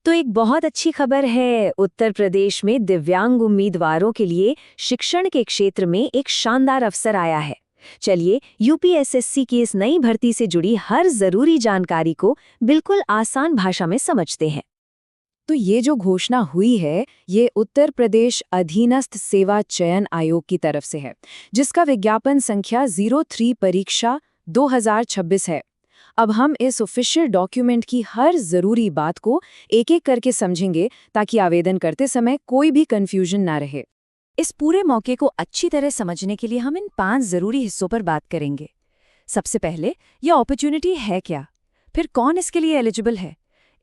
तो एक बहुत अच्छी खबर है। उत्तर प्रदेश में दिव्यांग उम्मीदवारों के लिए शिक्षण के क्षेत्र में एक शानदार अवसर आया है। चलिए यूपीएसएससी की इस नई भर्ती से जुड़ी हर जरूरी जानकारी को बिल्कुल आसान भाषा में समझते हैं। तो ये जो घोषणा हुई है ये उत्तर प्रदेश अधीनस्थ सेवा चयन आयोग की तरफ से है, जिसका विज्ञापन संख्या 03 परीक्षा 2026 है। अब हम इस ऑफिशियल डॉक्यूमेंट की हर जरूरी बात को एक-एक करके समझेंगे ताकि आवेदन करते समय कोई भी कंफ्यूजन ना रहे। इस पूरे मौके को अच्छी तरह समझने के लिए हम इन 5 जरूरी हिस्सों पर बात करेंगे। सबसे पहले यह अपॉर्चुनिटी है क्या, फिर कौन इसके लिए एलिजिबल है,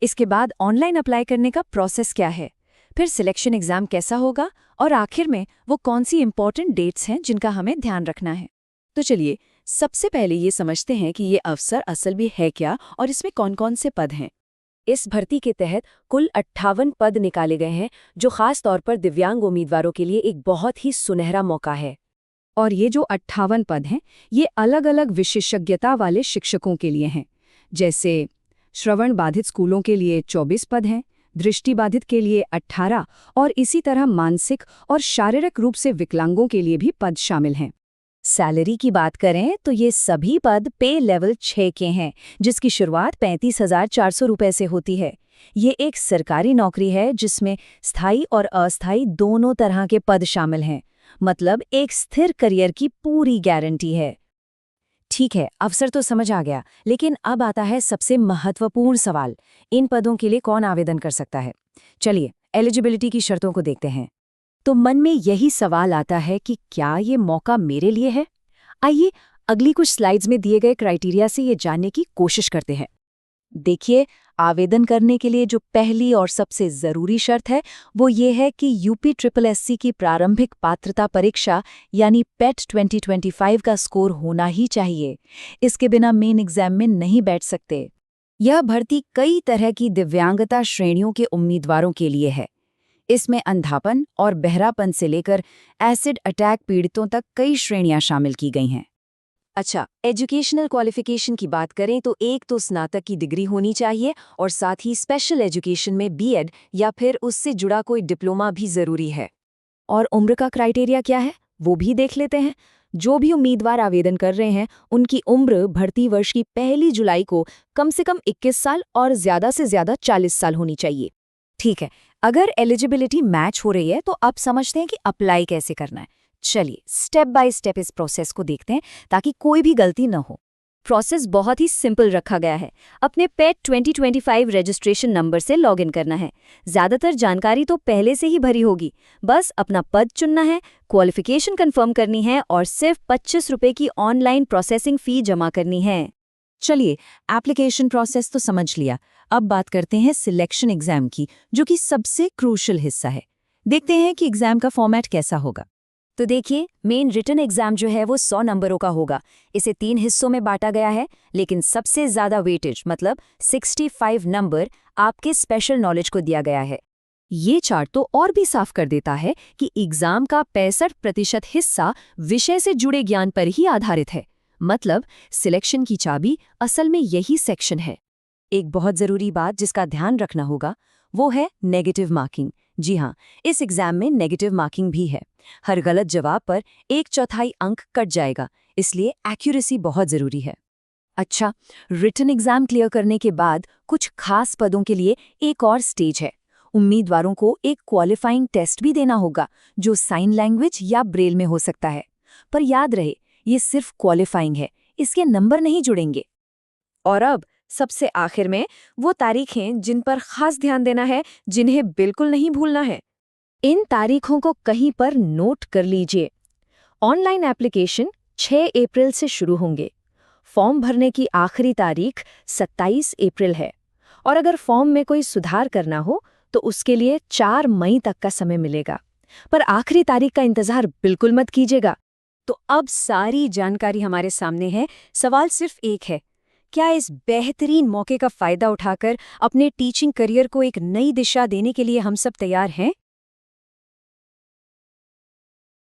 इसके बाद ऑनलाइन अप्लाई करने का प्रोसेस क्या है, फिर सिलेक्शन एग्जाम कैसा होगा और आखिर में वो कौन सी इंपॉर्टेंट डेट्स हैं जिनका हमें ध्यान रखना है। तो चलिए सबसे पहले ये समझते हैं कि ये अवसर असल में है क्या और इसमें कौन-कौन से पद हैं। इस भर्ती के तहत कुल 58 पद निकाले गए हैं, जो खास तौर पर दिव्यांग उम्मीदवारों के लिए एक बहुत ही सुनहरा मौका है। और ये जो 58 पद हैं ये अलग-अलग विशेषज्ञता वाले शिक्षकों के लिए हैं। जैसे श्रवण बाधित स्कूलों के लिए 24 पद हैं, दृष्टि बाधित के लिए 18 और इसी तरह मानसिक और शारीरिक रूप से विकलांगों के लिए भी पद शामिल हैं। सैलरी की बात करें तो ये सभी पद पे लेवल 6 के हैं, जिसकी शुरुआत 35,400 रुपए से होती है। ये एक सरकारी नौकरी है जिसमें स्थायी और अस्थायी दोनों तरह के पद शामिल हैं, मतलब एक स्थिर करियर की पूरी गारंटी है। ठीक है, अवसर तो समझ आ गया, लेकिन अब आता है सबसे महत्वपूर्ण सवाल, इन पदों के लिए कौन आवेदन कर सकता है। चलिए एलिजिबिलिटी की शर्तों को देखते हैं। तो मन में यही सवाल आता है कि क्या ये मौका मेरे लिए है। आइए अगली कुछ स्लाइड्स में दिए गए क्राइटेरिया से ये जानने की कोशिश करते हैं। देखिए, आवेदन करने के लिए जो पहली और सबसे ज़रूरी शर्त है वो ये है कि यूपीएसएससी की प्रारंभिक पात्रता परीक्षा यानी पेट 2025 का स्कोर होना ही चाहिए। इसके बिना मेन एग्जाम में नहीं बैठ सकते। यह भर्ती कई तरह की दिव्यांगता श्रेणियों के उम्मीदवारों के लिए है। इसमें अंधापन और बहरापन से लेकर एसिड अटैक पीड़ितों तक कई श्रेणियां शामिल की गई हैं। अच्छा, एजुकेशनल क्वालिफिकेशन की बात करें तो एक तो स्नातक की डिग्री होनी चाहिए और साथ ही स्पेशल एजुकेशन में बीएड या फिर उससे जुड़ा कोई डिप्लोमा भी ज़रूरी है। और उम्र का क्राइटेरिया क्या है वो भी देख लेते हैं। जो भी उम्मीदवार आवेदन कर रहे हैं उनकी उम्र भर्ती वर्ष की 1 जुलाई को कम से कम 21 साल और ज़्यादा से ज़्यादा 40 साल होनी चाहिए। ठीक है, अगर एलिजिबिलिटी मैच हो रही है तो अब समझते हैं कि अप्लाई कैसे करना है। चलिए स्टेप बाय स्टेप इस प्रोसेस को देखते हैं ताकि कोई भी गलती न हो। प्रोसेस बहुत ही सिंपल रखा गया है। अपने पेट 2025 रजिस्ट्रेशन नंबर से लॉगिन करना है। ज़्यादातर जानकारी तो पहले से ही भरी होगी, बस अपना पद चुनना है, क्वालिफिकेशन कंफर्म करनी है और सिर्फ 25 रुपये की ऑनलाइन प्रोसेसिंग फ़ी जमा करनी है। चलिए एप्लीकेशन प्रोसेस तो समझ लिया, अब बात करते हैं सिलेक्शन एग्जाम की, जो कि सबसे क्रूशियल हिस्सा है। देखते हैं कि एग्जाम का फॉर्मेट कैसा होगा। तो देखिए, मेन रिटन एग्जाम जो है वो 100 नंबरों का होगा। इसे 3 हिस्सों में बांटा गया है, लेकिन सबसे ज़्यादा वेटेज मतलब 65 नंबर आपके स्पेशल नॉलेज को दिया गया है। ये चार्ट तो और भी साफ कर देता है कि एग्जाम का 65% हिस्सा विषय से जुड़े ज्ञान पर ही आधारित है। मतलब सिलेक्शन की चाबी असल में यही सेक्शन है। एक बहुत ज़रूरी बात जिसका ध्यान रखना होगा वो है नेगेटिव मार्किंग। जी हाँ, इस एग्जाम में नेगेटिव मार्किंग भी है। हर गलत जवाब पर 1/4 अंक कट जाएगा, इसलिए एक्यूरेसी बहुत ज़रूरी है। अच्छा, रिटन एग्जाम क्लियर करने के बाद कुछ खास पदों के लिए एक और स्टेज है। उम्मीदवारों को एक क्वालिफाइंग टेस्ट भी देना होगा, जो साइन लैंग्वेज या ब्रेल में हो सकता है। पर याद रहे, ये सिर्फ क्वालिफाइंग है, इसके नंबर नहीं जुड़ेंगे। और अब सबसे आखिर में वो तारीखें जिन पर खास ध्यान देना है, जिन्हें बिल्कुल नहीं भूलना है। इन तारीखों को कहीं पर नोट कर लीजिए। ऑनलाइन एप्लीकेशन 6 अप्रैल से शुरू होंगे। फॉर्म भरने की आखिरी तारीख 27 अप्रैल है। और अगर फॉर्म में कोई सुधार करना हो तो उसके लिए 4 मई तक का समय मिलेगा। पर आखिरी तारीख का इंतजार बिल्कुल मत कीजिएगा। तो अब सारी जानकारी हमारे सामने है, सवाल सिर्फ एक है, क्या इस बेहतरीन मौके का फ़ायदा उठाकर अपने टीचिंग करियर को एक नई दिशा देने के लिए हम सब तैयार हैं?